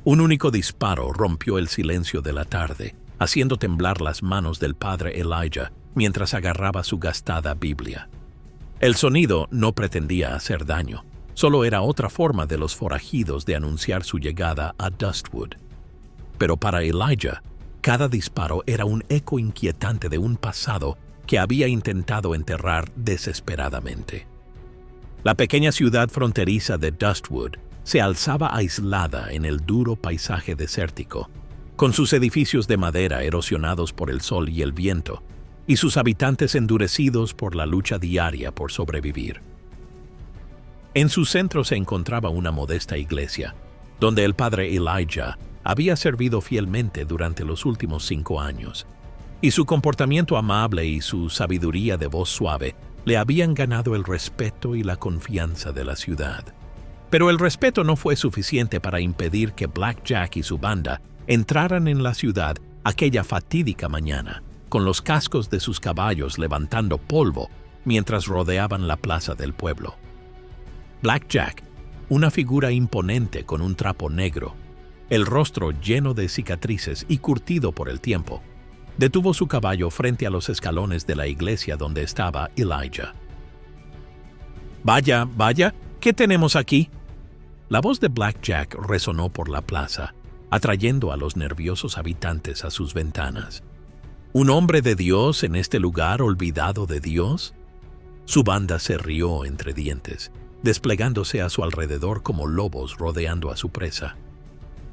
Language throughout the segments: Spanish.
Un único disparo rompió el silencio de la tarde, haciendo temblar las manos del padre Elijah mientras agarraba su gastada Biblia. El sonido no pretendía hacer daño, solo era otra forma de los forajidos de anunciar su llegada a Dustwood. Pero para Elijah, cada disparo era un eco inquietante de un pasado que había intentado enterrar desesperadamente. La pequeña ciudad fronteriza de Dustwood se alzaba aislada en el duro paisaje desértico, con sus edificios de madera erosionados por el sol y el viento, y sus habitantes endurecidos por la lucha diaria por sobrevivir. En su centro se encontraba una modesta iglesia, donde el padre Elijah había servido fielmente durante los últimos 5 años, y su comportamiento amable y su sabiduría de voz suave le habían ganado el respeto y la confianza de la ciudad. Pero el respeto no fue suficiente para impedir que Black Jack y su banda entraran en la ciudad aquella fatídica mañana, con los cascos de sus caballos levantando polvo mientras rodeaban la plaza del pueblo. Black Jack, una figura imponente con un trapo negro, el rostro lleno de cicatrices y curtido por el tiempo, detuvo su caballo frente a los escalones de la iglesia donde estaba Elijah. «Vaya, vaya, ¿qué tenemos aquí?». La voz de Black Jack resonó por la plaza, atrayendo a los nerviosos habitantes a sus ventanas. ¿Un hombre de Dios en este lugar olvidado de Dios? Su banda se rió entre dientes, desplegándose a su alrededor como lobos rodeando a su presa.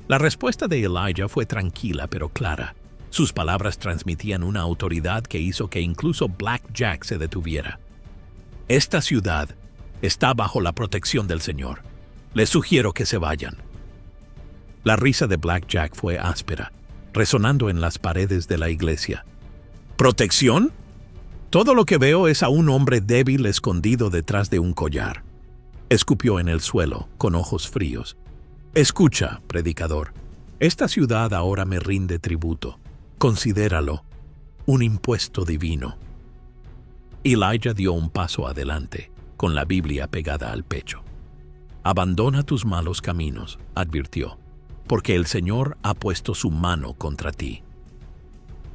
La respuesta de Elijah fue tranquila pero clara. Sus palabras transmitían una autoridad que hizo que incluso Black Jack se detuviera. «Esta ciudad está bajo la protección del Señor. Les sugiero que se vayan». La risa de Black Jack fue áspera, resonando en las paredes de la iglesia. «¿Protección? Todo lo que veo es a un hombre débil escondido detrás de un collar». Escupió en el suelo, con ojos fríos. «Escucha, predicador, esta ciudad ahora me rinde tributo. Considéralo un impuesto divino». Elijah dio un paso adelante, con la Biblia pegada al pecho. «Abandona tus malos caminos», advirtió, «porque el Señor ha puesto su mano contra ti».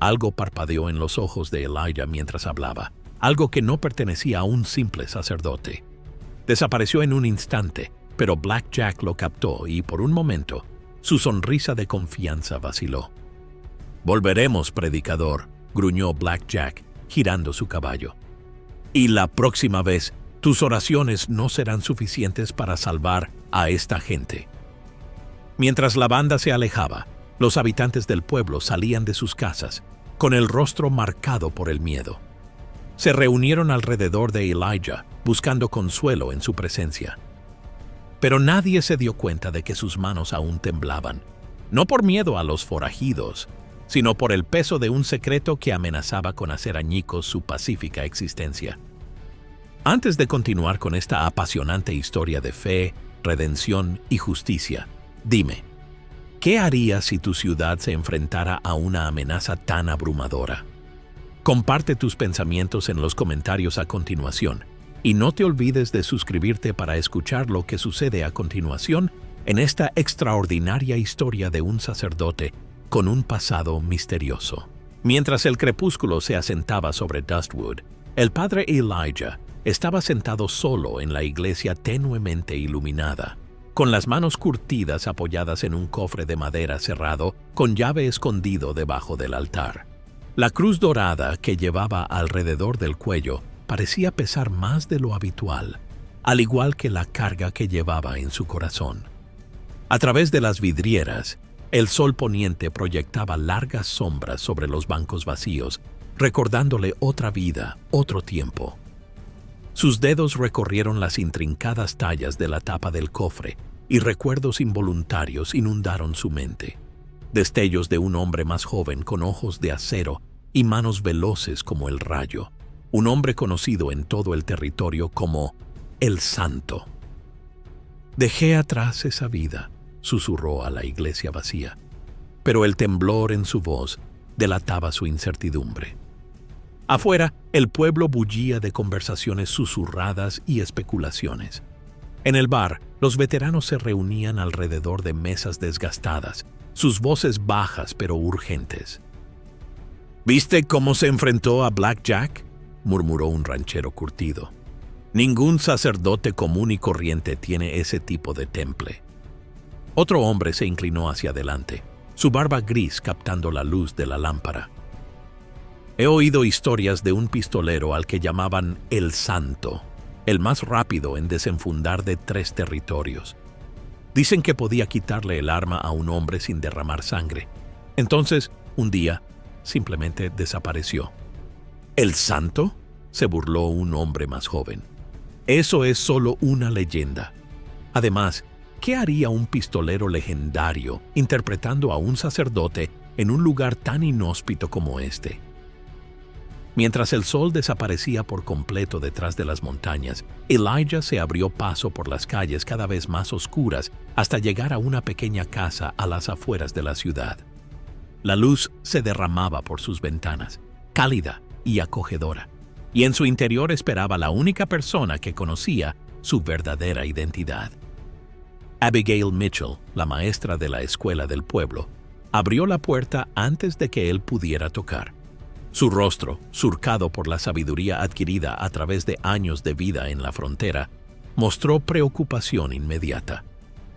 Algo parpadeó en los ojos de Elijah mientras hablaba, algo que no pertenecía a un simple sacerdote. Desapareció en un instante, pero Black Jack lo captó y, por un momento, su sonrisa de confianza vaciló. «Volveremos, predicador», gruñó Black Jack, girando su caballo. «Y la próxima vez, tus oraciones no serán suficientes para salvar a esta gente». Mientras la banda se alejaba, los habitantes del pueblo salían de sus casas, con el rostro marcado por el miedo. Se reunieron alrededor de Elijah, buscando consuelo en su presencia. Pero nadie se dio cuenta de que sus manos aún temblaban, no por miedo a los forajidos, sino por el peso de un secreto que amenazaba con hacer añicos su pacífica existencia. Antes de continuar con esta apasionante historia de fe, redención y justicia, dime, ¿qué harías si tu ciudad se enfrentara a una amenaza tan abrumadora? Comparte tus pensamientos en los comentarios a continuación y no te olvides de suscribirte para escuchar lo que sucede a continuación en esta extraordinaria historia de un sacerdote con un pasado misterioso. Mientras el crepúsculo se asentaba sobre Dustwood, el padre Elijah estaba sentado solo en la iglesia tenuemente iluminada, con las manos curtidas apoyadas en un cofre de madera cerrado con llave escondido debajo del altar. La cruz dorada que llevaba alrededor del cuello parecía pesar más de lo habitual, al igual que la carga que llevaba en su corazón. A través de las vidrieras, el sol poniente proyectaba largas sombras sobre los bancos vacíos, recordándole otra vida, otro tiempo. Sus dedos recorrieron las intrincadas tallas de la tapa del cofre y recuerdos involuntarios inundaron su mente. Destellos de un hombre más joven con ojos de acero y manos veloces como el rayo. Un hombre conocido en todo el territorio como el Santo. «Dejé atrás esa vida», susurró a la iglesia vacía, pero el temblor en su voz delataba su incertidumbre. Afuera, el pueblo bullía de conversaciones susurradas y especulaciones. En el bar, los veteranos se reunían alrededor de mesas desgastadas, sus voces bajas pero urgentes. ¿Viste cómo se enfrentó a Black Jack?, murmuró un ranchero curtido. Ningún sacerdote común y corriente tiene ese tipo de temple. Otro hombre se inclinó hacia adelante, su barba gris captando la luz de la lámpara. He oído historias de un pistolero al que llamaban el Santo, el más rápido en desenfundar de 3 territorios. Dicen que podía quitarle el arma a un hombre sin derramar sangre. Entonces, un día, simplemente desapareció. ¿El Santo?, se burló un hombre más joven. Eso es solo una leyenda. Además, ¿qué haría un pistolero legendario interpretando a un sacerdote en un lugar tan inhóspito como este? Mientras el sol desaparecía por completo detrás de las montañas, Elijah se abrió paso por las calles cada vez más oscuras hasta llegar a una pequeña casa a las afueras de la ciudad. La luz se derramaba por sus ventanas, cálida y acogedora, y en su interior esperaba la única persona que conocía su verdadera identidad. Abigail Mitchell, la maestra de la escuela del pueblo, abrió la puerta antes de que él pudiera tocar. Su rostro, surcado por la sabiduría adquirida a través de años de vida en la frontera, mostró preocupación inmediata.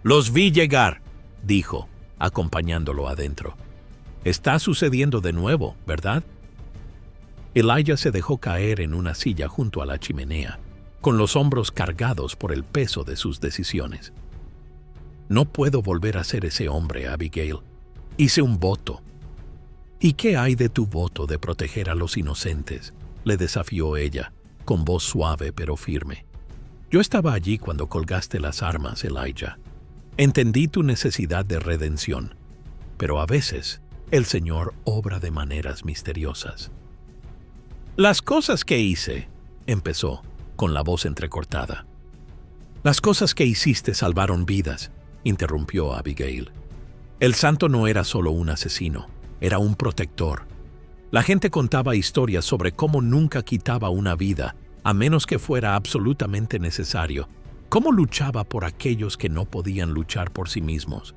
«Los vi llegar», dijo, acompañándolo adentro. «Está sucediendo de nuevo, ¿verdad?» Elijah se dejó caer en una silla junto a la chimenea, con los hombros cargados por el peso de sus decisiones. «No puedo volver a ser ese hombre, Abigail. Hice un voto». «¿Y qué hay de tu voto de proteger a los inocentes?», le desafió ella, con voz suave pero firme. «Yo estaba allí cuando colgaste las armas, Elijah. Entendí tu necesidad de redención, pero a veces el Señor obra de maneras misteriosas». «Las cosas que hice», empezó, con la voz entrecortada. «Las cosas que hiciste salvaron vidas», interrumpió Abigail. «El santo no era solo un asesino, era un protector. La gente contaba historias sobre cómo nunca quitaba una vida, a menos que fuera absolutamente necesario, cómo luchaba por aquellos que no podían luchar por sí mismos».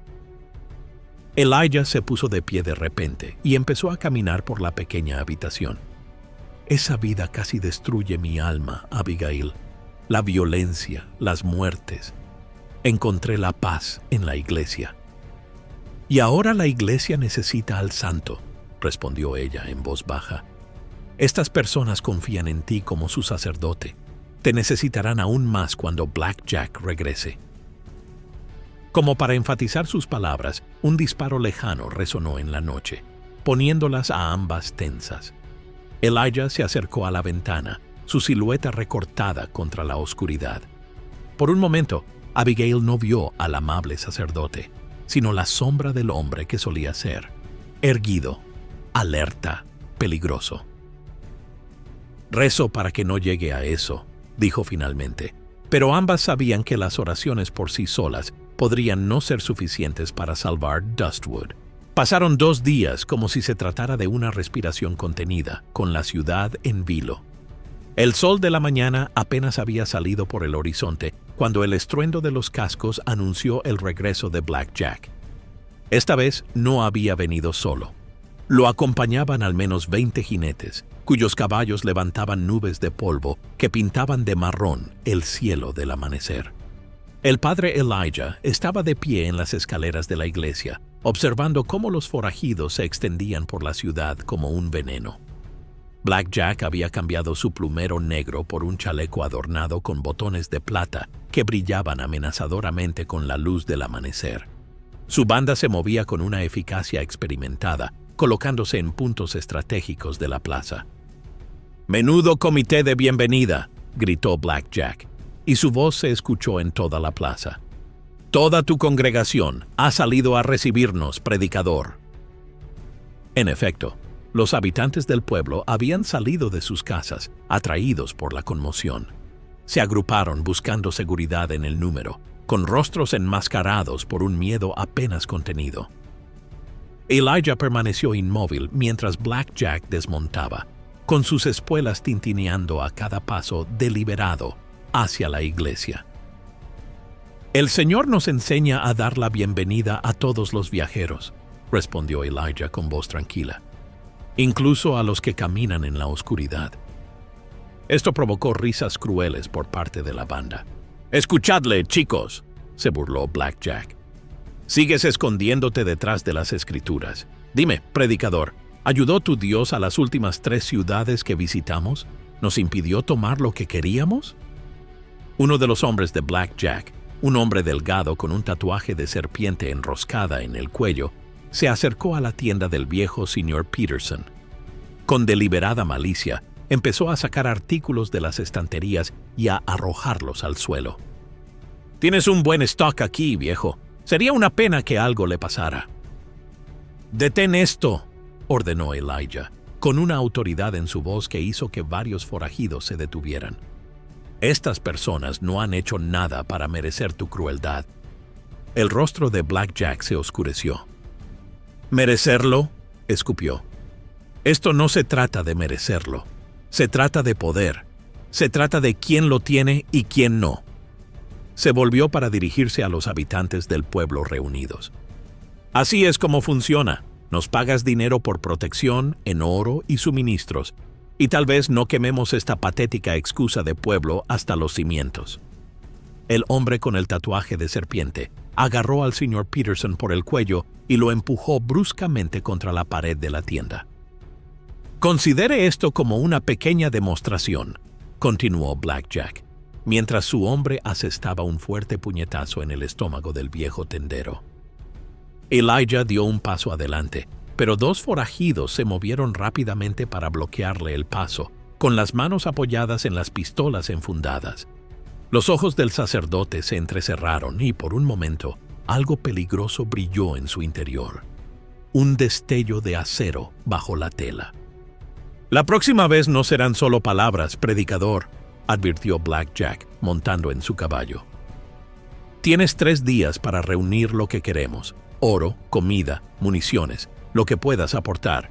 Elijah se puso de pie de repente y empezó a caminar por la pequeña habitación. «Esa vida casi destruye mi alma, Abigail. La violencia, las muertes. Encontré la paz en la iglesia». «Y ahora la iglesia necesita al santo», respondió ella en voz baja. «Estas personas confían en ti como su sacerdote. Te necesitarán aún más cuando Black Jack regrese». Como para enfatizar sus palabras, un disparo lejano resonó en la noche, poniéndolas a ambas tensas. Elijah se acercó a la ventana, su silueta recortada contra la oscuridad. Por un momento, Abigail no vio al amable sacerdote, sino la sombra del hombre que solía ser, erguido, alerta, peligroso. «Rezo para que no llegue a eso», dijo finalmente, pero ambas sabían que las oraciones por sí solas podrían no ser suficientes para salvar Dustwood. Pasaron 2 días como si se tratara de una respiración contenida, con la ciudad en vilo. El sol de la mañana apenas había salido por el horizonte cuando el estruendo de los cascos anunció el regreso de Black Jack. Esta vez no había venido solo. Lo acompañaban al menos 20 jinetes, cuyos caballos levantaban nubes de polvo que pintaban de marrón el cielo del amanecer. El padre Elijah estaba de pie en las escaleras de la iglesia, observando cómo los forajidos se extendían por la ciudad como un veneno. Black Jack había cambiado su plumero negro por un chaleco adornado con botones de plata que brillaban amenazadoramente con la luz del amanecer. Su banda se movía con una eficacia experimentada, colocándose en puntos estratégicos de la plaza. «Menudo comité de bienvenida», gritó Black Jack, y su voz se escuchó en toda la plaza. «Toda tu congregación ha salido a recibirnos, predicador». En efecto, los habitantes del pueblo habían salido de sus casas, atraídos por la conmoción. Se agruparon buscando seguridad en el número, con rostros enmascarados por un miedo apenas contenido. Elijah permaneció inmóvil mientras Black Jack desmontaba, con sus espuelas tintineando a cada paso deliberado hacia la iglesia. El Señor nos enseña a dar la bienvenida a todos los viajeros, respondió Elijah con voz tranquila, incluso a los que caminan en la oscuridad. Esto provocó risas crueles por parte de la banda. «Escuchadle, chicos», se burló Black Jack. «Sigues escondiéndote detrás de las Escrituras. Dime, predicador, ¿ayudó tu Dios a las últimas 3 ciudades que visitamos? ¿Nos impidió tomar lo que queríamos?» Uno de los hombres de Black Jack, un hombre delgado con un tatuaje de serpiente enroscada en el cuello, se acercó a la tienda del viejo señor Peterson. Con deliberada malicia, empezó a sacar artículos de las estanterías y a arrojarlos al suelo. «Tienes un buen stock aquí, viejo. Sería una pena que algo le pasara». «Detén esto», ordenó Elijah, con una autoridad en su voz que hizo que varios forajidos se detuvieran. «Estas personas no han hecho nada para merecer tu crueldad». El rostro de Black Jack se oscureció. «¿Merecerlo?», escupió. «Esto no se trata de merecerlo. Se trata de poder. Se trata de quién lo tiene y quién no». Se volvió para dirigirse a los habitantes del pueblo reunidos. «Así es como funciona. Nos pagas dinero por protección en oro y suministros, y tal vez no quememos esta patética excusa de pueblo hasta los cimientos». El hombre con el tatuaje de serpiente agarró al señor Peterson por el cuello y lo empujó bruscamente contra la pared de la tienda. «Considere esto como una pequeña demostración», continuó Black Jack, mientras su hombre asestaba un fuerte puñetazo en el estómago del viejo tendero. Elijah dio un paso adelante, pero 2 forajidos se movieron rápidamente para bloquearle el paso, con las manos apoyadas en las pistolas enfundadas. Los ojos del sacerdote se entrecerraron y, por un momento, algo peligroso brilló en su interior. Un destello de acero bajo la tela. «La próxima vez no serán solo palabras, predicador», advirtió Black Jack, montando en su caballo. «Tienes 3 días para reunir lo que queremos: oro, comida, municiones, lo que puedas aportar,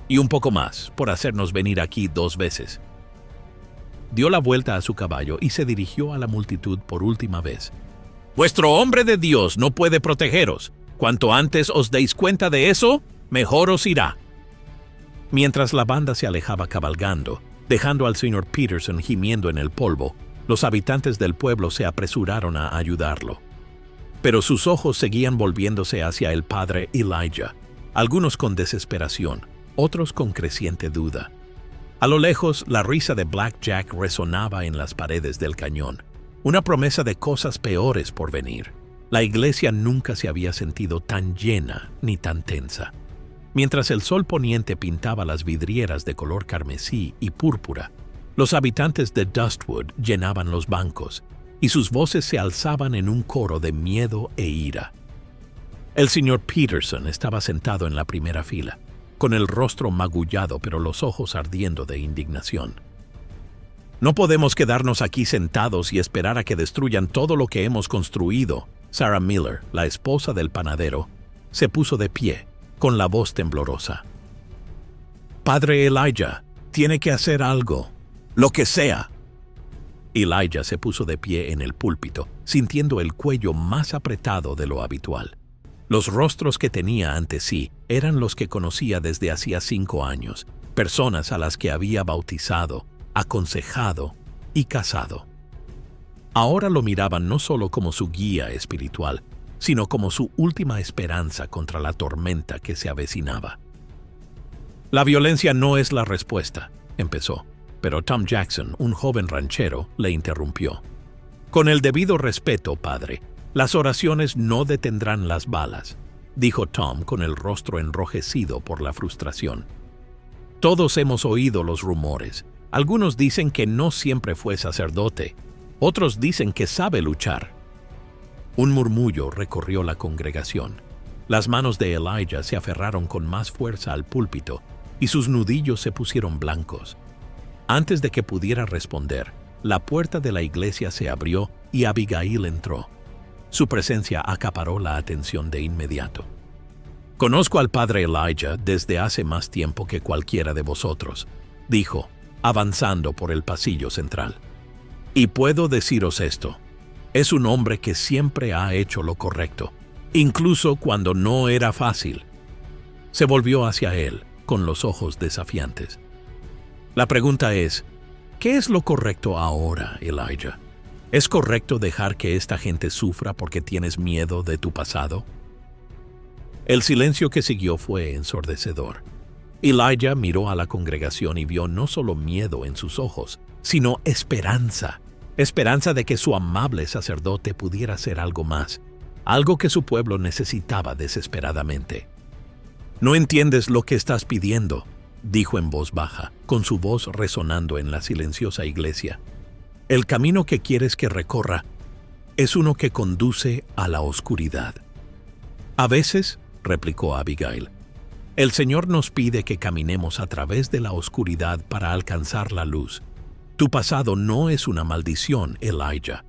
y un poco más por hacernos venir aquí 2 veces». Dio la vuelta a su caballo y se dirigió a la multitud por última vez. «Vuestro hombre de Dios no puede protegeros. Cuanto antes os deis cuenta de eso, mejor os irá». Mientras la banda se alejaba cabalgando, dejando al señor Peterson gimiendo en el polvo, los habitantes del pueblo se apresuraron a ayudarlo. Pero sus ojos seguían volviéndose hacia el padre Elijah, algunos con desesperación, otros con creciente duda. A lo lejos, la risa de Black Jack resonaba en las paredes del cañón, una promesa de cosas peores por venir. La iglesia nunca se había sentido tan llena ni tan tensa. Mientras el sol poniente pintaba las vidrieras de color carmesí y púrpura, los habitantes de Dustwood llenaban los bancos, y sus voces se alzaban en un coro de miedo e ira. El señor Peterson estaba sentado en la primera fila, con el rostro magullado pero los ojos ardiendo de indignación. «No podemos quedarnos aquí sentados y esperar a que destruyan todo lo que hemos construido». Sarah Miller, la esposa del panadero, se puso de pie, con la voz temblorosa. «Padre Elijah, tiene que hacer algo, lo que sea». Elijah se puso de pie en el púlpito, sintiendo el cuello más apretado de lo habitual. Los rostros que tenía ante sí eran los que conocía desde hacía 5 años, personas a las que había bautizado, aconsejado y casado. Ahora lo miraban no solo como su guía espiritual, sino como su última esperanza contra la tormenta que se avecinaba. «La violencia no es la respuesta», empezó, pero Tom Jackson, un joven ranchero, le interrumpió. «Con el debido respeto, padre, las oraciones no detendrán las balas», dijo Tom con el rostro enrojecido por la frustración. «Todos hemos oído los rumores. Algunos dicen que no siempre fue sacerdote. Otros dicen que sabe luchar». Un murmullo recorrió la congregación. Las manos de Elijah se aferraron con más fuerza al púlpito y sus nudillos se pusieron blancos. Antes de que pudiera responder, la puerta de la iglesia se abrió y Abigail entró. Su presencia acaparó la atención de inmediato. «Conozco al padre Elijah desde hace más tiempo que cualquiera de vosotros», dijo, avanzando por el pasillo central. «Y puedo deciros esto. Es un hombre que siempre ha hecho lo correcto, incluso cuando no era fácil. Se volvió hacia él, con los ojos desafiantes. La pregunta es, ¿qué es lo correcto ahora, Elijah? ¿Es correcto dejar que esta gente sufra porque tienes miedo de tu pasado? El silencio que siguió fue ensordecedor. Elijah miró a la congregación y vio no solo miedo en sus ojos, sino esperanza. Esperanza de que su amable sacerdote pudiera hacer algo más, algo que su pueblo necesitaba desesperadamente. «No entiendes lo que estás pidiendo», dijo en voz baja, con su voz resonando en la silenciosa iglesia. «El camino que quieres que recorra es uno que conduce a la oscuridad». «A veces», replicó Abigail, «el Señor nos pide que caminemos a través de la oscuridad para alcanzar la luz. Tu pasado no es una maldición, Elijah.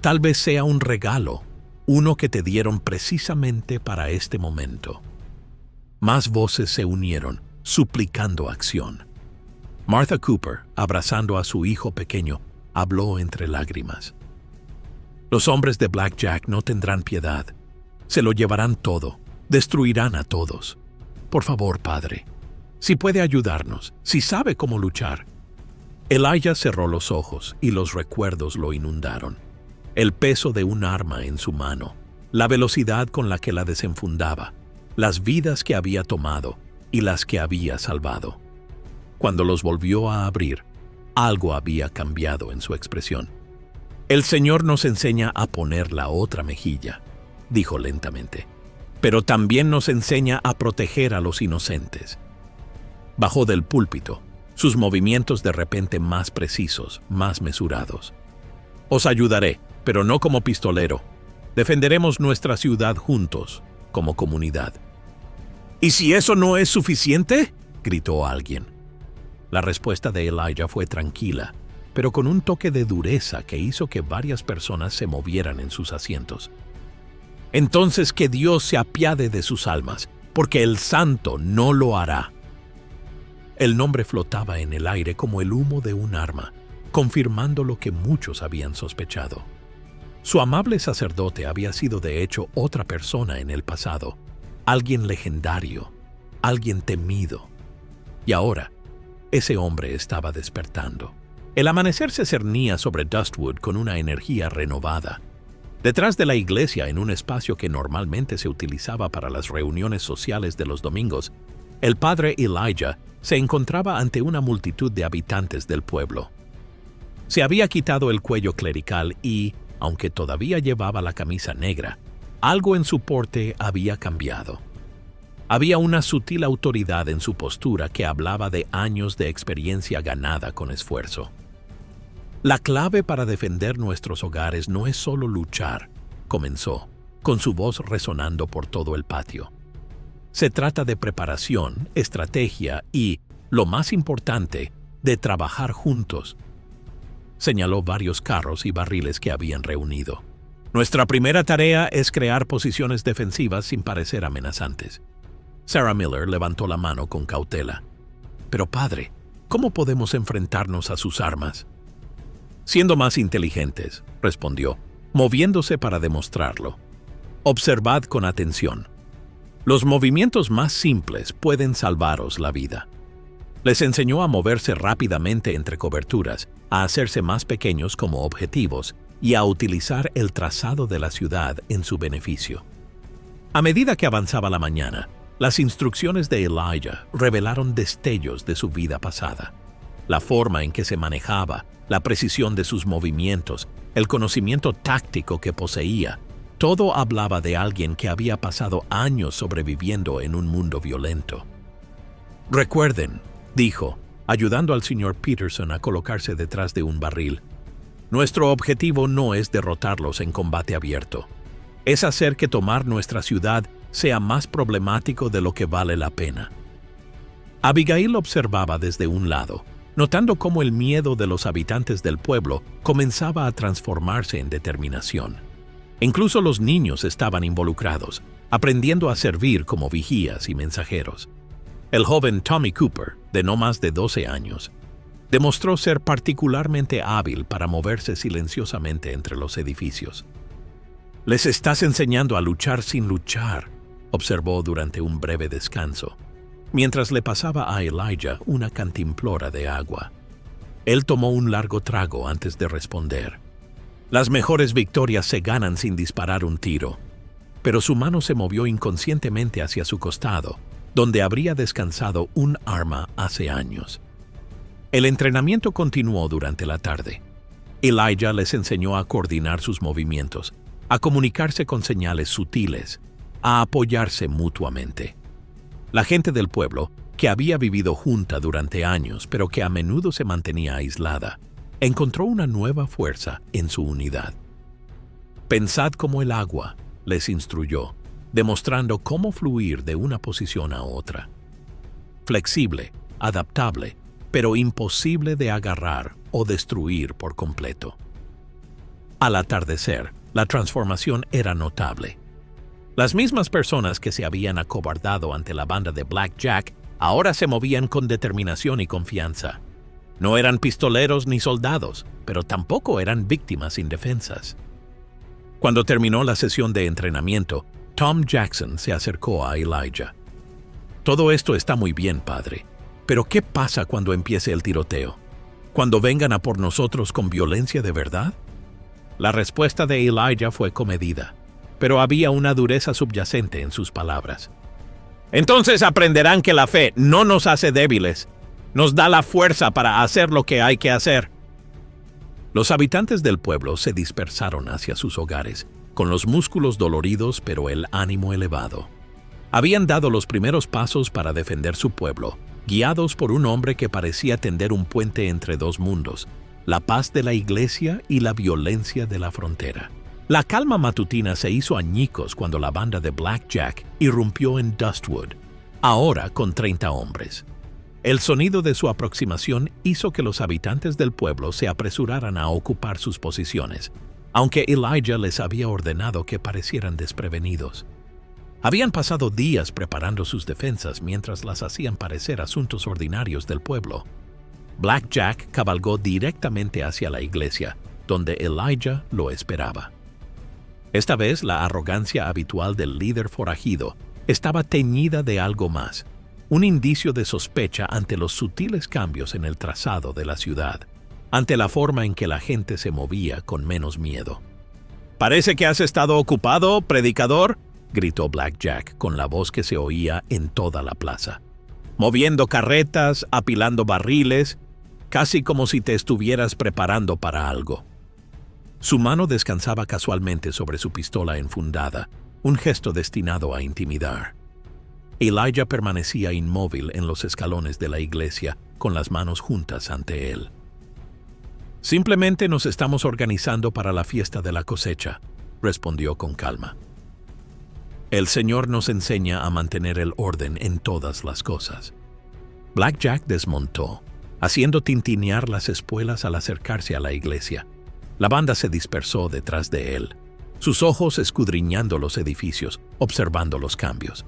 Tal vez sea un regalo, uno que te dieron precisamente para este momento». Más voces se unieron, suplicando acción. Martha Cooper, abrazando a su hijo pequeño, habló entre lágrimas. «Los hombres de Black Jack no tendrán piedad. Se lo llevarán todo, destruirán a todos. Por favor, Padre, si puede ayudarnos, si sabe cómo luchar». Elijah cerró los ojos y los recuerdos lo inundaron. El peso de un arma en su mano, la velocidad con la que la desenfundaba, las vidas que había tomado y las que había salvado. Cuando los volvió a abrir, algo había cambiado en su expresión. «El Señor nos enseña a poner la otra mejilla», dijo lentamente, «pero también nos enseña a proteger a los inocentes». Bajó del púlpito, sus movimientos de repente más precisos, más mesurados. «Os ayudaré, pero no como pistolero. Defenderemos nuestra ciudad juntos, como comunidad». «¿Y si eso no es suficiente?», gritó alguien. La respuesta de Elijah fue tranquila, pero con un toque de dureza que hizo que varias personas se movieran en sus asientos. «Entonces que Dios se apiade de sus almas, porque el santo no lo hará». El nombre flotaba en el aire como el humo de un arma, confirmando lo que muchos habían sospechado. Su amable sacerdote había sido de hecho otra persona en el pasado, alguien legendario, alguien temido. Y ahora, ese hombre estaba despertando. El amanecer se cernía sobre Dustwood con una energía renovada. Detrás de la iglesia, en un espacio que normalmente se utilizaba para las reuniones sociales de los domingos, el padre Elijah se encontraba ante una multitud de habitantes del pueblo. Se había quitado el cuello clerical y, aunque todavía llevaba la camisa negra, algo en su porte había cambiado. Había una sutil autoridad en su postura que hablaba de años de experiencia ganada con esfuerzo. «La clave para defender nuestros hogares no es solo luchar», comenzó, con su voz resonando por todo el patio. «Se trata de preparación, estrategia y, lo más importante, de trabajar juntos». Señaló varios carros y barriles que habían reunido. «Nuestra primera tarea es crear posiciones defensivas sin parecer amenazantes». Sarah Miller levantó la mano con cautela. «Pero padre, ¿cómo podemos enfrentarnos a sus armas?» «Siendo más inteligentes», respondió, moviéndose para demostrarlo. «Observad con atención. Los movimientos más simples pueden salvaros la vida». Les enseñó a moverse rápidamente entre coberturas, a hacerse más pequeños como objetivos y a utilizar el trazado de la ciudad en su beneficio. A medida que avanzaba la mañana, las instrucciones de Elijah revelaron destellos de su vida pasada. La forma en que se manejaba, la precisión de sus movimientos, el conocimiento táctico que poseía, todo hablaba de alguien que había pasado años sobreviviendo en un mundo violento. «Recuerden», dijo, ayudando al señor Peterson a colocarse detrás de un barril, «nuestro objetivo no es derrotarlos en combate abierto. Es hacer que tomar nuestra ciudad sea más problemático de lo que vale la pena». Abigail observaba desde un lado, notando cómo el miedo de los habitantes del pueblo comenzaba a transformarse en determinación. Incluso los niños estaban involucrados, aprendiendo a servir como vigías y mensajeros. El joven Tommy Cooper, de no más de 12 años, Demostró ser particularmente hábil para moverse silenciosamente entre los edificios. «Les estás enseñando a luchar sin luchar», observó durante un breve descanso, mientras le pasaba a Elijah una cantimplora de agua. Él tomó un largo trago antes de responder. «Las mejores victorias se ganan sin disparar un tiro», pero su mano se movió inconscientemente hacia su costado, donde habría descansado un arma hace años. El entrenamiento continuó durante la tarde. Elijah les enseñó a coordinar sus movimientos, a comunicarse con señales sutiles, a apoyarse mutuamente. La gente del pueblo, que había vivido junta durante años pero que a menudo se mantenía aislada, encontró una nueva fuerza en su unidad. «Pensad como el agua», les instruyó, demostrando cómo fluir de una posición a otra. Flexible, adaptable, pero imposible de agarrar o destruir por completo. Al atardecer, la transformación era notable. Las mismas personas que se habían acobardado ante la banda de Black Jack ahora se movían con determinación y confianza. No eran pistoleros ni soldados, pero tampoco eran víctimas indefensas. Cuando terminó la sesión de entrenamiento, Tom Jackson se acercó a Elijah. «Todo esto está muy bien, padre, pero ¿qué pasa cuando empiece el tiroteo? ¿Cuando vengan a por nosotros con violencia de verdad?» La respuesta de Elijah fue comedida, pero había una dureza subyacente en sus palabras. «Entonces aprenderán que la fe no nos hace débiles, nos da la fuerza para hacer lo que hay que hacer». Los habitantes del pueblo se dispersaron hacia sus hogares, con los músculos doloridos pero el ánimo elevado. Habían dado los primeros pasos para defender su pueblo, guiados por un hombre que parecía tender un puente entre dos mundos, la paz de la iglesia y la violencia de la frontera. La calma matutina se hizo añicos cuando la banda de Black Jack irrumpió en Dustwood, ahora con 30 hombres. El sonido de su aproximación hizo que los habitantes del pueblo se apresuraran a ocupar sus posiciones, aunque Elijah les había ordenado que parecieran desprevenidos. Habían pasado días preparando sus defensas mientras las hacían parecer asuntos ordinarios del pueblo. Black Jack cabalgó directamente hacia la iglesia, donde Elijah lo esperaba. Esta vez la arrogancia habitual del líder forajido estaba teñida de algo más, un indicio de sospecha ante los sutiles cambios en el trazado de la ciudad, ante la forma en que la gente se movía con menos miedo. «Parece que has estado ocupado, predicador», gritó Black Jack con la voz que se oía en toda la plaza. «Moviendo carretas, apilando barriles, casi como si te estuvieras preparando para algo». Su mano descansaba casualmente sobre su pistola enfundada, un gesto destinado a intimidar. Elijah permanecía inmóvil en los escalones de la iglesia, con las manos juntas ante él. «Simplemente nos estamos organizando para la fiesta de la cosecha», respondió con calma. «El Señor nos enseña a mantener el orden en todas las cosas». Black Jack desmontó, haciendo tintinear las espuelas al acercarse a la iglesia. La banda se dispersó detrás de él, sus ojos escudriñando los edificios, observando los cambios.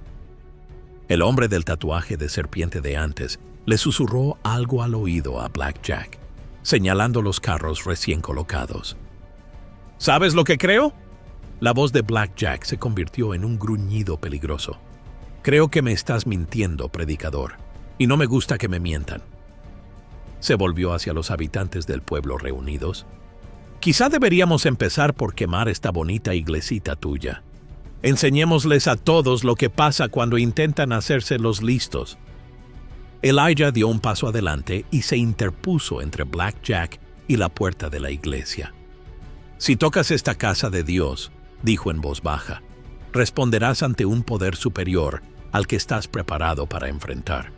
El hombre del tatuaje de serpiente de antes le susurró algo al oído a Black Jack, señalando los carros recién colocados. «¿Sabes lo que creo?». La voz de Black Jack se convirtió en un gruñido peligroso. «Creo que me estás mintiendo, predicador, y no me gusta que me mientan». Se volvió hacia los habitantes del pueblo reunidos. «Quizá deberíamos empezar por quemar esta bonita iglesita tuya. Enseñémosles a todos lo que pasa cuando intentan hacerse los listos». Elijah dio un paso adelante y se interpuso entre Black Jack y la puerta de la iglesia. «Si tocas esta casa de Dios», dijo en voz baja, «responderás ante un poder superior al que estás preparado para enfrentar».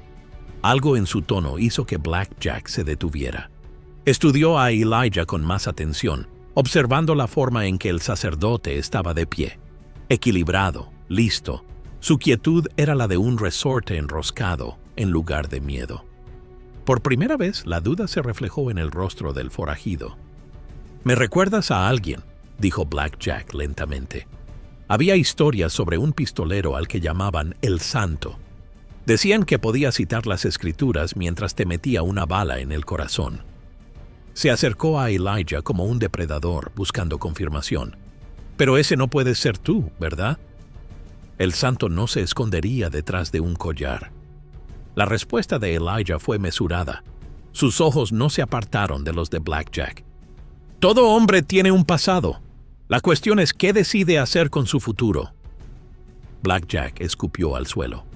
Algo en su tono hizo que Black Jack se detuviera. Estudió a Elijah con más atención, observando la forma en que el sacerdote estaba de pie. Equilibrado, listo, su quietud era la de un resorte enroscado en lugar de miedo. Por primera vez, la duda se reflejó en el rostro del forajido. «Me recuerdas a alguien», dijo Black Jack lentamente. Había historias sobre un pistolero al que llamaban el Santo. Decían que podía citar las escrituras mientras te metía una bala en el corazón. Se acercó a Elijah como un depredador buscando confirmación. Pero ese no puedes ser tú, ¿verdad? El santo no se escondería detrás de un collar. La respuesta de Elijah fue mesurada. Sus ojos no se apartaron de los de Black Jack. Todo hombre tiene un pasado. La cuestión es qué decide hacer con su futuro. Black Jack escupió al suelo.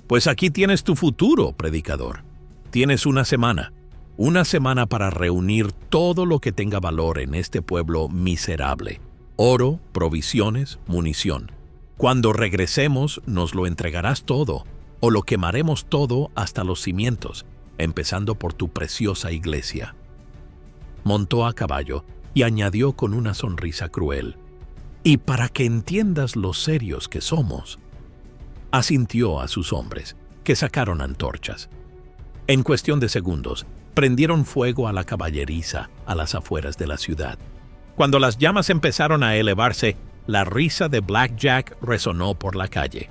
Pues aquí tienes tu futuro, predicador. Tienes una semana para reunir todo lo que tenga valor en este pueblo miserable. Oro, provisiones, munición. Cuando regresemos nos lo entregarás todo, o lo quemaremos todo hasta los cimientos, empezando por tu preciosa iglesia. Montó a caballo y añadió con una sonrisa cruel, y para que entiendas lo serios que somos. Asintió a sus hombres, que sacaron antorchas. En cuestión de segundos, prendieron fuego a la caballeriza a las afueras de la ciudad. Cuando las llamas empezaron a elevarse, la risa de Black Jack resonó por la calle.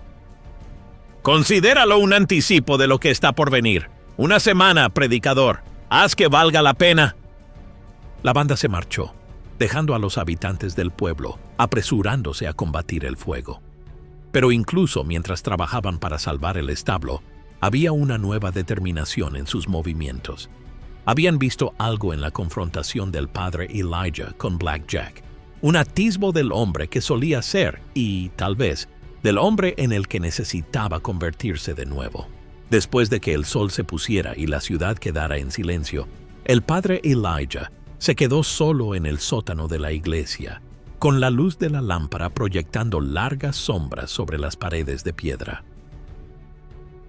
Considéralo un anticipo de lo que está por venir. Una semana, predicador. Haz que valga la pena. La banda se marchó, dejando a los habitantes del pueblo apresurándose a combatir el fuego. Pero incluso mientras trabajaban para salvar el establo, había una nueva determinación en sus movimientos. Habían visto algo en la confrontación del padre Elijah con Black Jack, un atisbo del hombre que solía ser y, tal vez, del hombre en el que necesitaba convertirse de nuevo. Después de que el sol se pusiera y la ciudad quedara en silencio, el padre Elijah se quedó solo en el sótano de la iglesia, con la luz de la lámpara proyectando largas sombras sobre las paredes de piedra.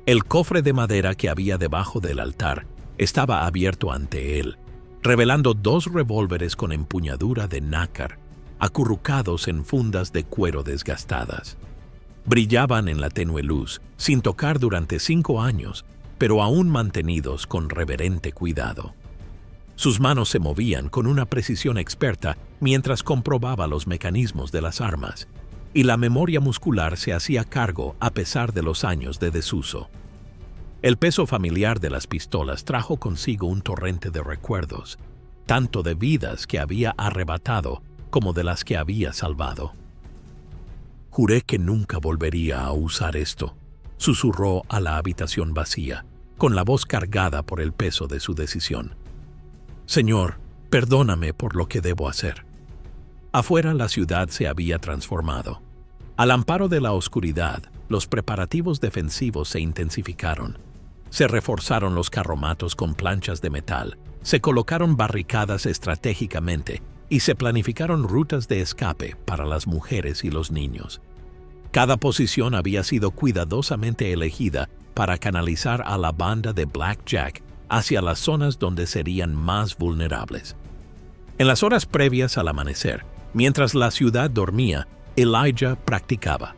El cofre de madera que había debajo del altar estaba abierto ante él, revelando 2 revólveres con empuñadura de nácar, acurrucados en fundas de cuero desgastadas. Brillaban en la tenue luz, sin tocar durante 5 años, pero aún mantenidos con reverente cuidado. Sus manos se movían con una precisión experta mientras comprobaba los mecanismos de las armas, y la memoria muscular se hacía cargo a pesar de los años de desuso. El peso familiar de las pistolas trajo consigo un torrente de recuerdos, tanto de vidas que había arrebatado como de las que había salvado. Juré que nunca volvería a usar esto, susurró a la habitación vacía, con la voz cargada por el peso de su decisión. Señor, perdóname por lo que debo hacer. Afuera la ciudad se había transformado. Al amparo de la oscuridad, los preparativos defensivos se intensificaron. Se reforzaron los carromatos con planchas de metal, se colocaron barricadas estratégicamente y se planificaron rutas de escape para las mujeres y los niños. Cada posición había sido cuidadosamente elegida para canalizar a la banda de Black Jack hacia las zonas donde serían más vulnerables. En las horas previas al amanecer, mientras la ciudad dormía, Elijah practicaba.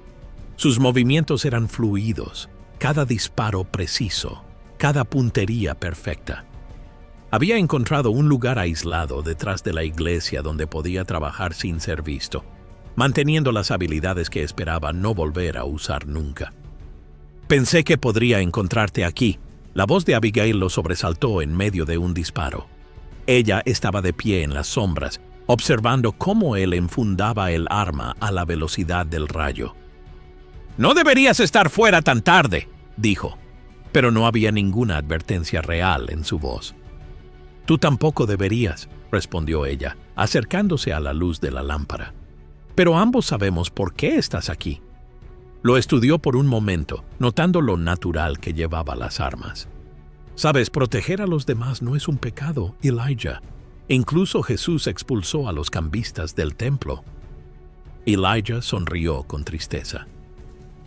Sus movimientos eran fluidos, cada disparo preciso, cada puntería perfecta. Había encontrado un lugar aislado detrás de la iglesia donde podía trabajar sin ser visto, manteniendo las habilidades que esperaba no volver a usar nunca. Pensé que podría encontrarte aquí. La voz de Abigail lo sobresaltó en medio de un disparo. Ella estaba de pie en las sombras, observando cómo él enfundaba el arma a la velocidad del rayo. «No deberías estar fuera tan tarde», dijo, pero no había ninguna advertencia real en su voz. «Tú tampoco deberías», respondió ella, acercándose a la luz de la lámpara. «Pero ambos sabemos por qué estás aquí». Lo estudió por un momento, notando lo natural que llevaba las armas. «Sabes, proteger a los demás no es un pecado, Elijah. Incluso Jesús expulsó a los cambistas del templo». Elijah sonrió con tristeza.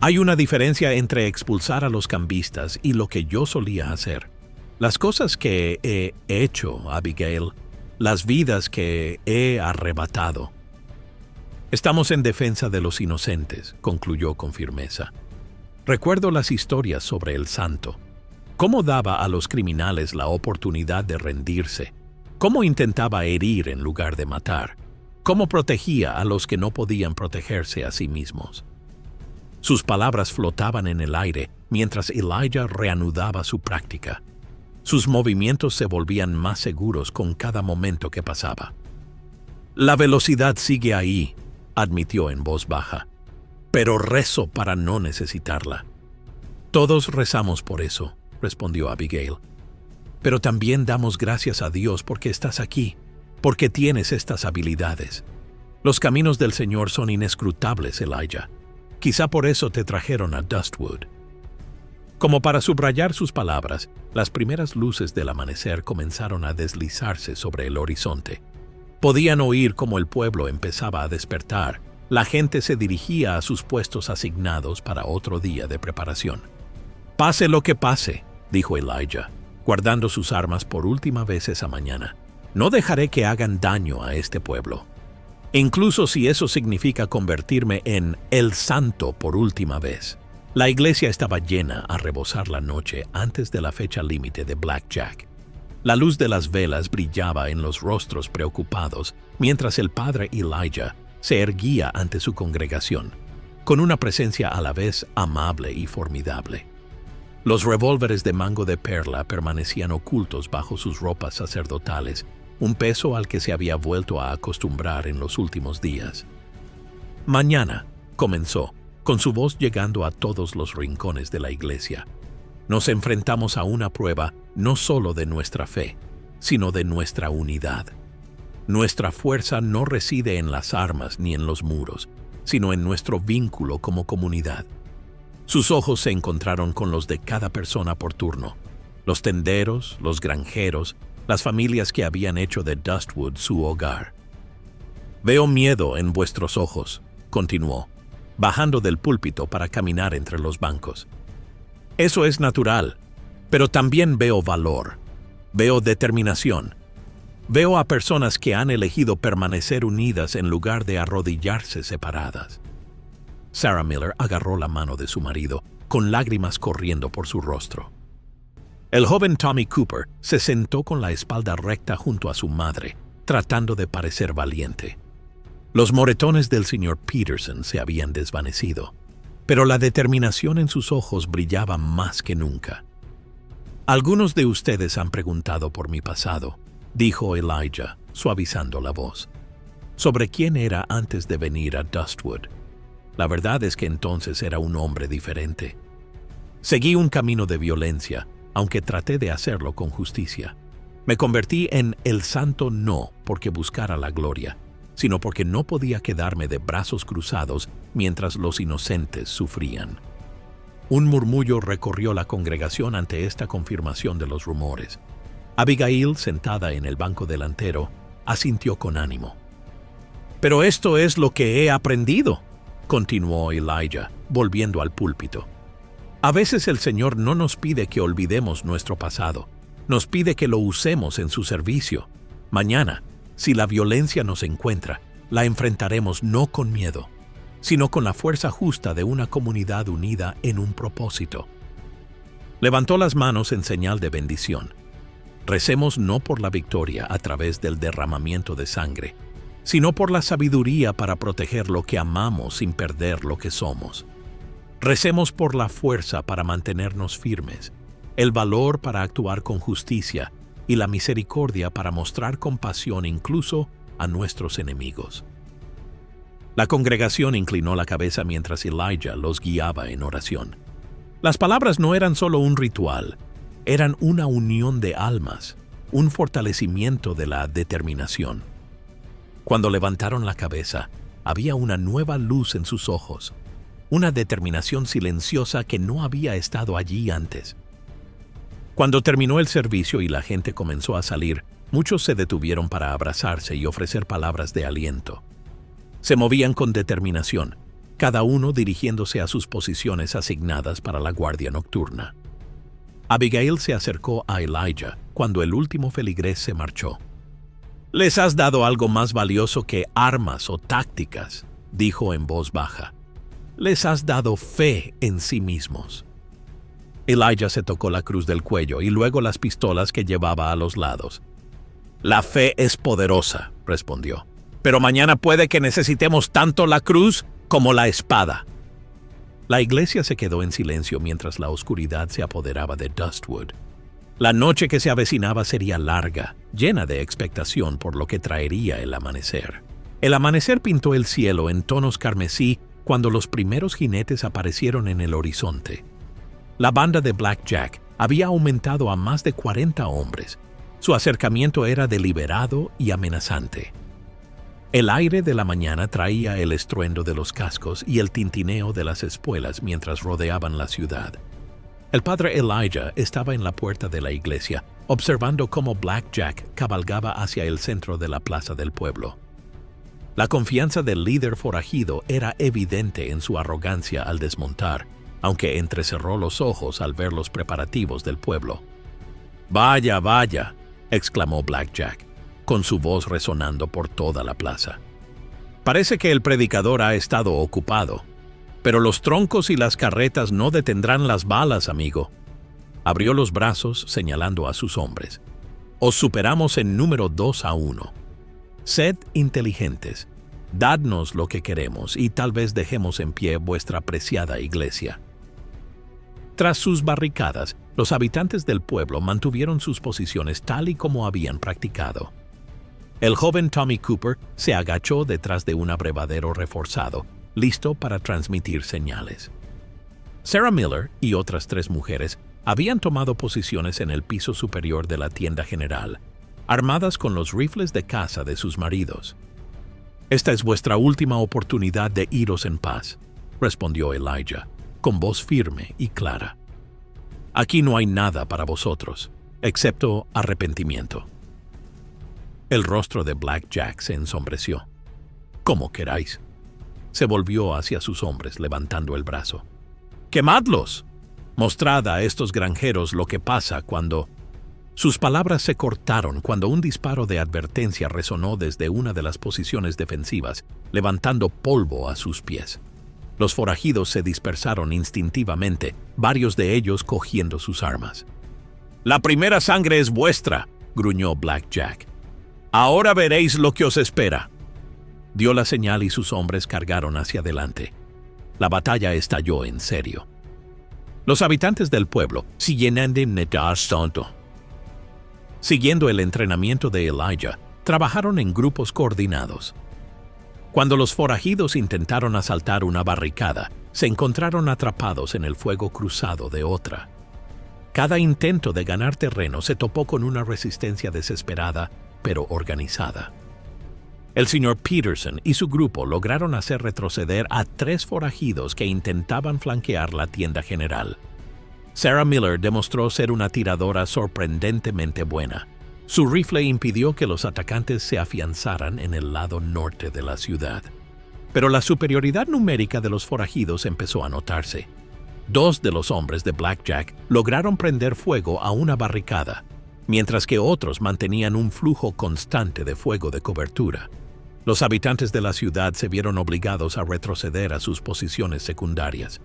«Hay una diferencia entre expulsar a los cambistas y lo que yo solía hacer. Las cosas que he hecho, Abigail, las vidas que he arrebatado». «Estamos en defensa de los inocentes», concluyó con firmeza. «Recuerdo las historias sobre el santo. Cómo daba a los criminales la oportunidad de rendirse. Cómo intentaba herir en lugar de matar. Cómo protegía a los que no podían protegerse a sí mismos». Sus palabras flotaban en el aire mientras Elijah reanudaba su práctica. Sus movimientos se volvían más seguros con cada momento que pasaba. «La velocidad sigue ahí», admitió en voz baja, «pero rezo para no necesitarla». «Todos rezamos por eso», respondió Abigail. «Pero también damos gracias a Dios porque estás aquí, porque tienes estas habilidades. Los caminos del Señor son inescrutables, Elijah. Quizá por eso te trajeron a Dustwood». Como para subrayar sus palabras, las primeras luces del amanecer comenzaron a deslizarse sobre el horizonte. Podían oír cómo el pueblo empezaba a despertar. La gente se dirigía a sus puestos asignados para otro día de preparación. «Pase lo que pase», dijo Elijah, guardando sus armas por última vez esa mañana, «no dejaré que hagan daño a este pueblo. Incluso si eso significa convertirme en el santo por última vez». La iglesia estaba llena a rebosar la noche antes de la fecha límite de Black Jack. La luz de las velas brillaba en los rostros preocupados mientras el padre Elijah se erguía ante su congregación, con una presencia a la vez amable y formidable. Los revólveres de mango de perla permanecían ocultos bajo sus ropas sacerdotales, un peso al que se había vuelto a acostumbrar en los últimos días. «Mañana», comenzó, con su voz llegando a todos los rincones de la iglesia, «nos enfrentamos a una prueba no solo de nuestra fe, sino de nuestra unidad. Nuestra fuerza no reside en las armas ni en los muros, sino en nuestro vínculo como comunidad». Sus ojos se encontraron con los de cada persona por turno, los tenderos, los granjeros, las familias que habían hecho de Dustwood su hogar. «Veo miedo en vuestros ojos», continuó, bajando del púlpito para caminar entre los bancos. «Eso es natural, pero también veo valor, veo determinación. Veo a personas que han elegido permanecer unidas en lugar de arrodillarse separadas». Sarah Miller agarró la mano de su marido, con lágrimas corriendo por su rostro. El joven Tommy Cooper se sentó con la espalda recta junto a su madre, tratando de parecer valiente. Los moretones del señor Peterson se habían desvanecido, pero la determinación en sus ojos brillaba más que nunca. «Algunos de ustedes han preguntado por mi pasado», dijo Elijah, suavizando la voz, «sobre quién era antes de venir a Dustwood. La verdad es que entonces era un hombre diferente. Seguí un camino de violencia, aunque traté de hacerlo con justicia. Me convertí en el santo no porque buscara la gloria, sino porque no podía quedarme de brazos cruzados mientras los inocentes sufrían». Un murmullo recorrió la congregación ante esta confirmación de los rumores. Abigail, sentada en el banco delantero, asintió con ánimo. «Pero esto es lo que he aprendido», continuó Elijah, volviendo al púlpito. «A veces el Señor no nos pide que olvidemos nuestro pasado, nos pide que lo usemos en su servicio. Mañana, si la violencia nos encuentra, la enfrentaremos no con miedo, sino con la fuerza justa de una comunidad unida en un propósito». Levantó las manos en señal de bendición. «Recemos no por la victoria a través del derramamiento de sangre, sino por la sabiduría para proteger lo que amamos sin perder lo que somos. Recemos por la fuerza para mantenernos firmes, el valor para actuar con justicia y la misericordia para mostrar compasión incluso a nuestros enemigos». La congregación inclinó la cabeza mientras Elijah los guiaba en oración. Las palabras no eran solo un ritual, eran una unión de almas, un fortalecimiento de la determinación. Cuando levantaron la cabeza, había una nueva luz en sus ojos, una determinación silenciosa que no había estado allí antes. Cuando terminó el servicio y la gente comenzó a salir, muchos se detuvieron para abrazarse y ofrecer palabras de aliento. Se movían con determinación, cada uno dirigiéndose a sus posiciones asignadas para la guardia nocturna. Abigail se acercó a Elijah cuando el último feligrés se marchó. «Les has dado algo más valioso que armas o tácticas», dijo en voz baja. «Les has dado fe en sí mismos». Elijah se tocó la cruz del cuello y luego las pistolas que llevaba a los lados. «La fe es poderosa», respondió, «pero mañana puede que necesitemos tanto la cruz como la espada». La iglesia se quedó en silencio mientras la oscuridad se apoderaba de Dustwood. La noche que se avecinaba sería larga, llena de expectación por lo que traería el amanecer. El amanecer pintó el cielo en tonos carmesí cuando los primeros jinetes aparecieron en el horizonte. La banda de Black Jack había aumentado a más de 40 hombres. Su acercamiento era deliberado y amenazante. El aire de la mañana traía el estruendo de los cascos y el tintineo de las espuelas mientras rodeaban la ciudad. El padre Elijah estaba en la puerta de la iglesia, observando cómo Black Jack cabalgaba hacia el centro de la plaza del pueblo. La confianza del líder forajido era evidente en su arrogancia al desmontar, aunque entrecerró los ojos al ver los preparativos del pueblo. «Vaya, vaya», exclamó Black Jack, con su voz resonando por toda la plaza. «Parece que el predicador ha estado ocupado. Pero los troncos y las carretas no detendrán las balas, amigo». Abrió los brazos señalando a sus hombres. «Os superamos en número 2-1. Sed inteligentes. Dadnos lo que queremos y tal vez dejemos en pie vuestra preciada iglesia». Tras sus barricadas, los habitantes del pueblo mantuvieron sus posiciones tal y como habían practicado. El joven Tommy Cooper se agachó detrás de un abrevadero reforzado, listo para transmitir señales. Sarah Miller y otras 3 mujeres habían tomado posiciones en el piso superior de la tienda general, armadas con los rifles de caza de sus maridos. «Esta es vuestra última oportunidad de iros en paz», respondió Elijah, con voz firme y clara. «Aquí no hay nada para vosotros, excepto arrepentimiento». El rostro de Black Jack se ensombreció. «Como queráis». Se volvió hacia sus hombres levantando el brazo. «¡Quemadlos! Mostrad a estos granjeros lo que pasa cuando...» Sus palabras se cortaron cuando un disparo de advertencia resonó desde una de las posiciones defensivas, levantando polvo a sus pies. Los forajidos se dispersaron instintivamente, varios de ellos cogiendo sus armas. «La primera sangre es vuestra», gruñó Black Jack. «Ahora veréis lo que os espera». Dio la señal y sus hombres cargaron hacia adelante. La batalla estalló en serio. Los habitantes del pueblo siguiendo el entrenamiento de Elijah, trabajaron en grupos coordinados. Cuando los forajidos intentaron asaltar una barricada, se encontraron atrapados en el fuego cruzado de otra. Cada intento de ganar terreno se topó con una resistencia desesperada, pero organizada. El señor Peterson y su grupo lograron hacer retroceder a 3 forajidos que intentaban flanquear la tienda general. Sarah Miller demostró ser una tiradora sorprendentemente buena. Su rifle impidió que los atacantes se afianzaran en el lado norte de la ciudad. Pero la superioridad numérica de los forajidos empezó a notarse. 2 de los hombres de Black Jack lograron prender fuego a una barricada, mientras que otros mantenían un flujo constante de fuego de cobertura. Los habitantes de la ciudad se vieron obligados a retroceder a sus posiciones secundarias.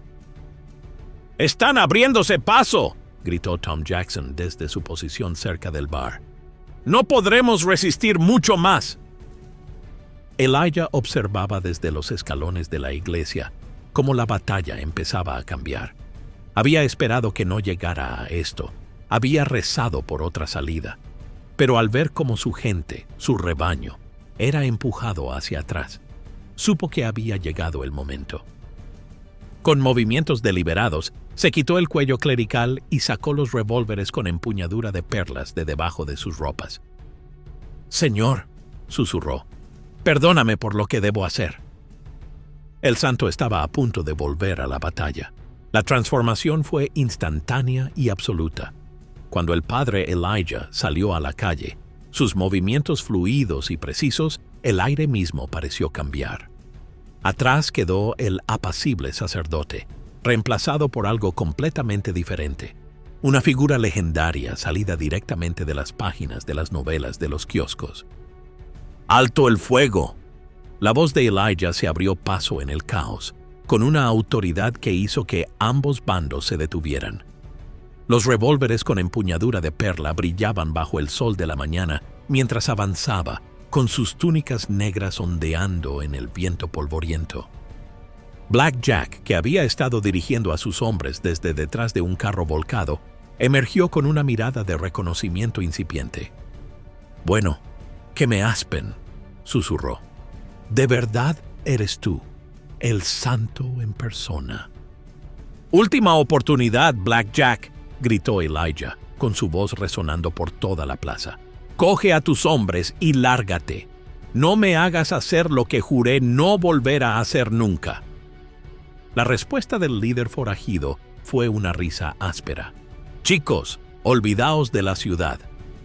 «¡Están abriéndose paso!», gritó Tom Jackson desde su posición cerca del bar. «No podremos resistir mucho más». Elijah observaba desde los escalones de la iglesia cómo la batalla empezaba a cambiar. Había esperado que no llegara a esto. Había rezado por otra salida. Pero al ver cómo su gente, su rebaño, era empujado hacia atrás, supo que había llegado el momento. Con movimientos deliberados, se quitó el cuello clerical y sacó los revólveres con empuñadura de perlas de debajo de sus ropas. «Señor», susurró, «perdóname por lo que debo hacer». El santo estaba a punto de volver a la batalla. La transformación fue instantánea y absoluta. Cuando el padre Elijah salió a la calle, sus movimientos fluidos y precisos, el aire mismo pareció cambiar. Atrás quedó el apacible sacerdote, reemplazado por algo completamente diferente. Una figura legendaria salida directamente de las páginas de las novelas de los kioscos. «¡Alto el fuego!». La voz de Elijah se abrió paso en el caos, con una autoridad que hizo que ambos bandos se detuvieran. Los revólveres con empuñadura de perla brillaban bajo el sol de la mañana mientras avanzaba, con sus túnicas negras ondeando en el viento polvoriento. Black Jack, que había estado dirigiendo a sus hombres desde detrás de un carro volcado, emergió con una mirada de reconocimiento incipiente. «Bueno, que me aspen», susurró. «¿De verdad eres tú, el santo en persona?» «Última oportunidad, Black Jack», gritó Elijah, con su voz resonando por toda la plaza. «Coge a tus hombres y lárgate. No me hagas hacer lo que juré no volver a hacer nunca». La respuesta del líder forajido fue una risa áspera. «Chicos, olvidaos de la ciudad.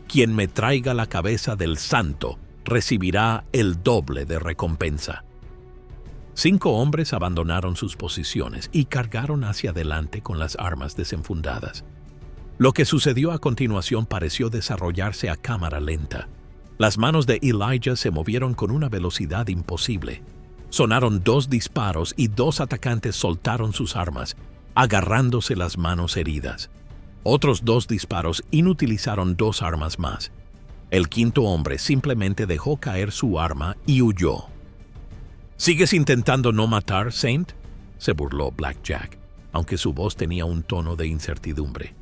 Quien me traiga la cabeza del santo recibirá el doble de recompensa». 5 hombres abandonaron sus posiciones y cargaron hacia adelante con las armas desenfundadas. Lo que sucedió a continuación pareció desarrollarse a cámara lenta. Las manos de Elijah se movieron con una velocidad imposible. Sonaron 2 disparos y 2 atacantes soltaron sus armas, agarrándose las manos heridas. Otros 2 disparos inutilizaron 2 armas más. El 5.º hombre simplemente dejó caer su arma y huyó. «¿Sigues intentando no matar, Saint?», se burló Black Jack, aunque su voz tenía un tono de incertidumbre.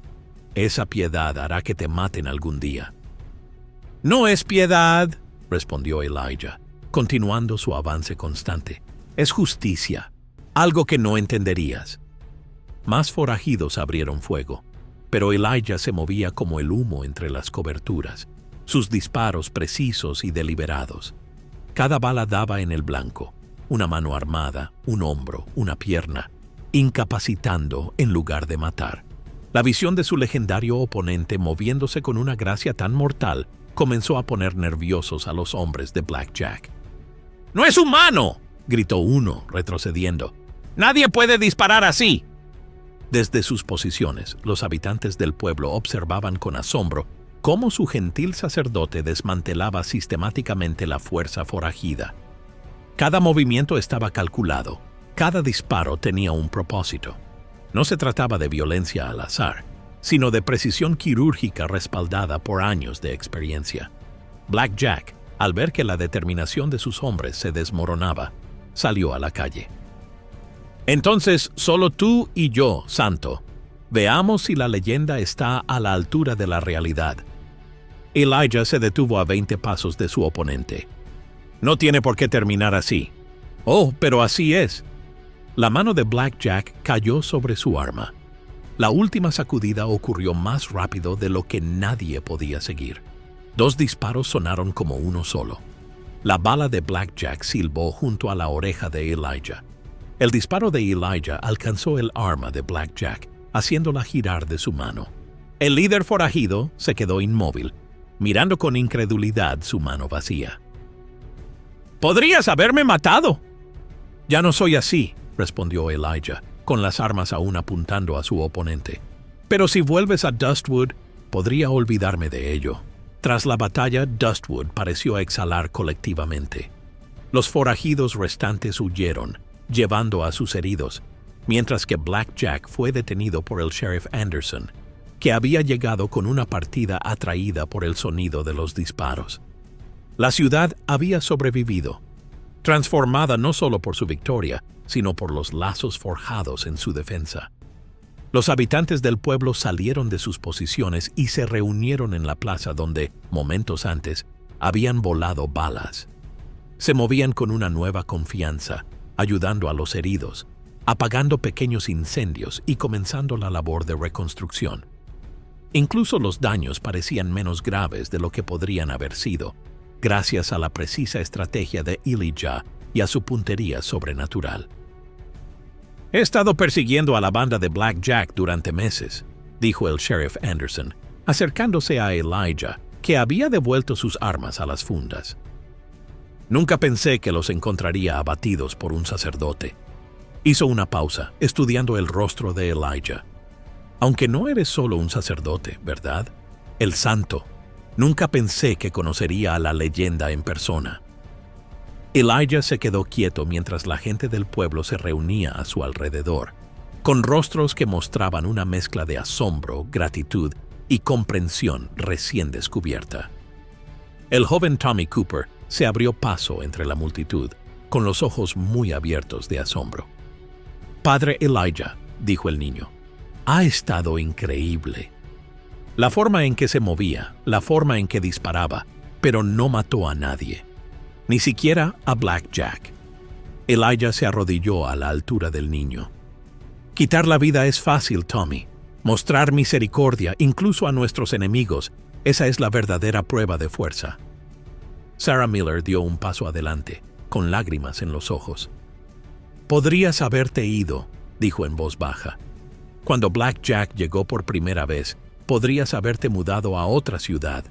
«Esa piedad hará que te maten algún día». «No es piedad», respondió Elijah, continuando su avance constante. «Es justicia, algo que no entenderías». Más forajidos abrieron fuego, pero Elijah se movía como el humo entre las coberturas, sus disparos precisos y deliberados. Cada bala daba en el blanco, una mano armada, un hombro, una pierna, incapacitando en lugar de matar. La visión de su legendario oponente moviéndose con una gracia tan mortal comenzó a poner nerviosos a los hombres de Black Jack. «¡No es humano!», gritó uno, retrocediendo. «¡Nadie puede disparar así!». Desde sus posiciones, los habitantes del pueblo observaban con asombro cómo su gentil sacerdote desmantelaba sistemáticamente la fuerza forajida. Cada movimiento estaba calculado, cada disparo tenía un propósito. No se trataba de violencia al azar, sino de precisión quirúrgica respaldada por años de experiencia. Black Jack, al ver que la determinación de sus hombres se desmoronaba, salió a la calle. «Entonces, solo tú y yo, Santo. Veamos si la leyenda está a la altura de la realidad». Elijah se detuvo a 20 pasos de su oponente. «No tiene por qué terminar así». «Oh, pero así es». La mano de Black Jack cayó sobre su arma. La última sacudida ocurrió más rápido de lo que nadie podía seguir. 2 disparos sonaron como uno solo. La bala de Black Jack silbó junto a la oreja de Elijah. El disparo de Elijah alcanzó el arma de Black Jack, haciéndola girar de su mano. El líder forajido se quedó inmóvil, mirando con incredulidad su mano vacía. «¡Podrías haberme matado!». «Ya no soy así», respondió Elijah, con las armas aún apuntando a su oponente. «Pero si vuelves a Dustwood, podría olvidarme de ello». Tras la batalla, Dustwood pareció exhalar colectivamente. Los forajidos restantes huyeron, llevando a sus heridos, mientras que Black Jack fue detenido por el sheriff Anderson, que había llegado con una partida atraída por el sonido de los disparos. La ciudad había sobrevivido, transformada no solo por su victoria, sino por los lazos forjados en su defensa. Los habitantes del pueblo salieron de sus posiciones y se reunieron en la plaza donde, momentos antes, habían volado balas. Se movían con una nueva confianza, ayudando a los heridos, apagando pequeños incendios y comenzando la labor de reconstrucción. Incluso los daños parecían menos graves de lo que podrían haber sido, gracias a la precisa estrategia de Elijah y a su puntería sobrenatural. «He estado persiguiendo a la banda de Black Jack durante meses», dijo el sheriff Anderson, acercándose a Elijah, que había devuelto sus armas a las fundas. «Nunca pensé que los encontraría abatidos por un sacerdote». Hizo una pausa, estudiando el rostro de Elijah. «Aunque no eres solo un sacerdote, ¿verdad? El santo. Nunca pensé que conocería a la leyenda en persona». Elijah se quedó quieto mientras la gente del pueblo se reunía a su alrededor, con rostros que mostraban una mezcla de asombro, gratitud y comprensión recién descubierta. El joven Tommy Cooper se abrió paso entre la multitud, con los ojos muy abiertos de asombro. Padre Elijah, dijo el niño, ha estado increíble. La forma en que se movía, la forma en que disparaba, pero no mató a nadie, ni siquiera a Black Jack. Elijah se arrodilló a la altura del niño. Quitar la vida es fácil, Tommy. Mostrar misericordia, incluso a nuestros enemigos, esa es la verdadera prueba de fuerza. Sarah Miller dio un paso adelante, con lágrimas en los ojos. Podrías haberte ido, dijo en voz baja. Cuando Black Jack llegó por primera vez, podrías haberte mudado a otra ciudad.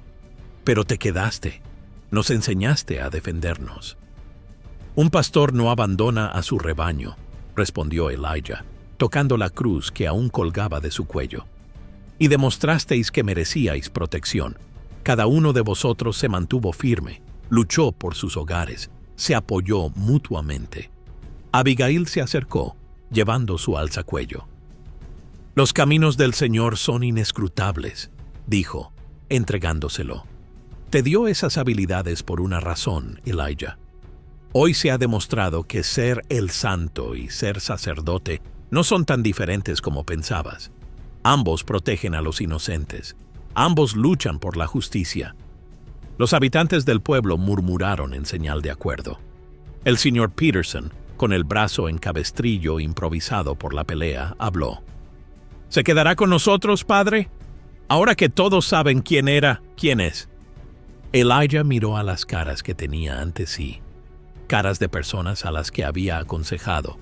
Pero te quedaste. Nos enseñaste a defendernos. Un pastor no abandona a su rebaño, respondió Elijah, tocando la cruz que aún colgaba de su cuello. Y demostrasteis que merecíais protección. Cada uno de vosotros se mantuvo firme, luchó por sus hogares, se apoyó mutuamente. Abigail se acercó, llevando su alzacuello. Los caminos del Señor son inescrutables, dijo, entregándoselo. Te dio esas habilidades por una razón, Elijah. Hoy se ha demostrado que ser el santo y ser sacerdote no son tan diferentes como pensabas. Ambos protegen a los inocentes. Ambos luchan por la justicia. Los habitantes del pueblo murmuraron en señal de acuerdo. El señor Peterson, con el brazo en cabestrillo improvisado por la pelea, habló. ¿Se quedará con nosotros, padre? Ahora que todos saben quién es. Elijah miró a las caras que tenía ante sí. Caras de personas a las que había aconsejado,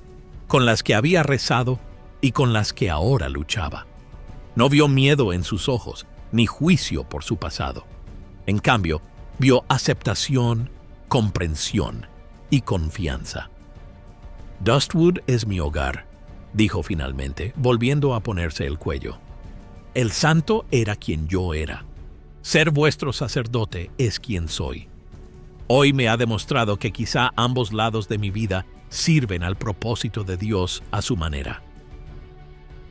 con las que había rezado y con las que ahora luchaba. No vio miedo en sus ojos, ni juicio por su pasado. En cambio, vio aceptación, comprensión y confianza. Dustwood es mi hogar, dijo finalmente, volviendo a ponerse el cuello. El santo era quien yo era. Ser vuestro sacerdote es quien soy. Hoy me ha demostrado que quizá ambos lados de mi vida sirven al propósito de Dios a su manera.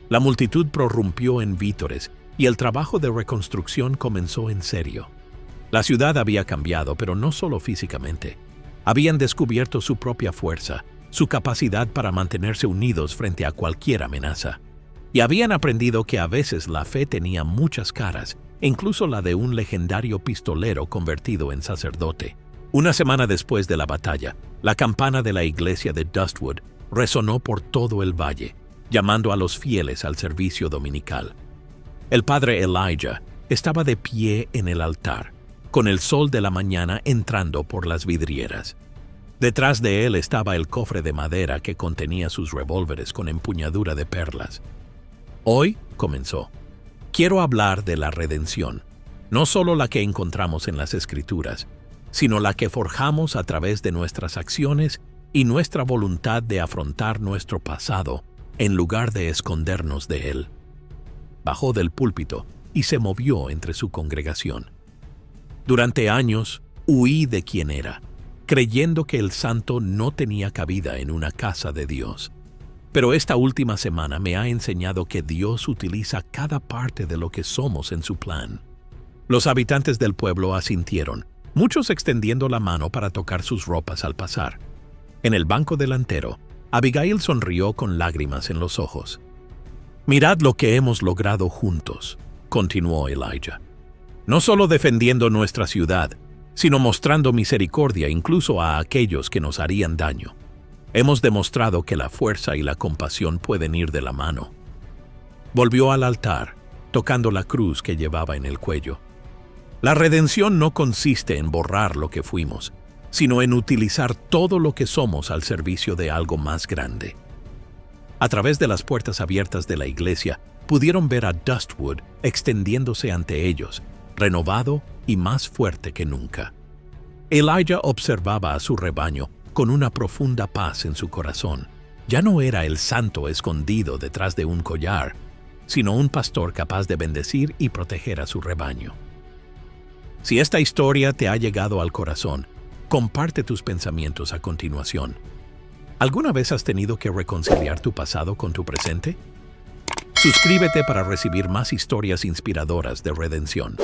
La multitud prorrumpió en vítores y el trabajo de reconstrucción comenzó en serio. La ciudad había cambiado, pero no solo físicamente. Habían descubierto su propia fuerza, su capacidad para mantenerse unidos frente a cualquier amenaza. Y habían aprendido que a veces la fe tenía muchas caras, incluso la de un legendario pistolero convertido en sacerdote. Una semana después de la batalla, la campana de la iglesia de Dustwood resonó por todo el valle, llamando a los fieles al servicio dominical. El padre Elijah estaba de pie en el altar, con el sol de la mañana entrando por las vidrieras. Detrás de él estaba el cofre de madera que contenía sus revólveres con empuñadura de perlas. Hoy, comenzó, quiero hablar de la redención, no solo la que encontramos en las Escrituras, sino la que forjamos a través de nuestras acciones y nuestra voluntad de afrontar nuestro pasado en lugar de escondernos de él. Bajó del púlpito y se movió entre su congregación. Durante años huí de quien era, creyendo que el santo no tenía cabida en una casa de Dios. Pero esta última semana me ha enseñado que Dios utiliza cada parte de lo que somos en su plan. Los habitantes del pueblo asintieron, muchos extendiendo la mano para tocar sus ropas al pasar. En el banco delantero, Abigail sonrió con lágrimas en los ojos. Mirad lo que hemos logrado juntos, continuó Elijah. No solo defendiendo nuestra ciudad, sino mostrando misericordia incluso a aquellos que nos harían daño. Hemos demostrado que la fuerza y la compasión pueden ir de la mano. Volvió al altar, tocando la cruz que llevaba en el cuello. La redención no consiste en borrar lo que fuimos, sino en utilizar todo lo que somos al servicio de algo más grande. A través de las puertas abiertas de la iglesia, pudieron ver a Dustwood extendiéndose ante ellos, renovado y más fuerte que nunca. Elijah observaba a su rebaño con una profunda paz en su corazón. Ya no era el santo escondido detrás de un collar, sino un pastor capaz de bendecir y proteger a su rebaño. Si esta historia te ha llegado al corazón, comparte tus pensamientos a continuación. ¿Alguna vez has tenido que reconciliar tu pasado con tu presente? Suscríbete para recibir más historias inspiradoras de redención.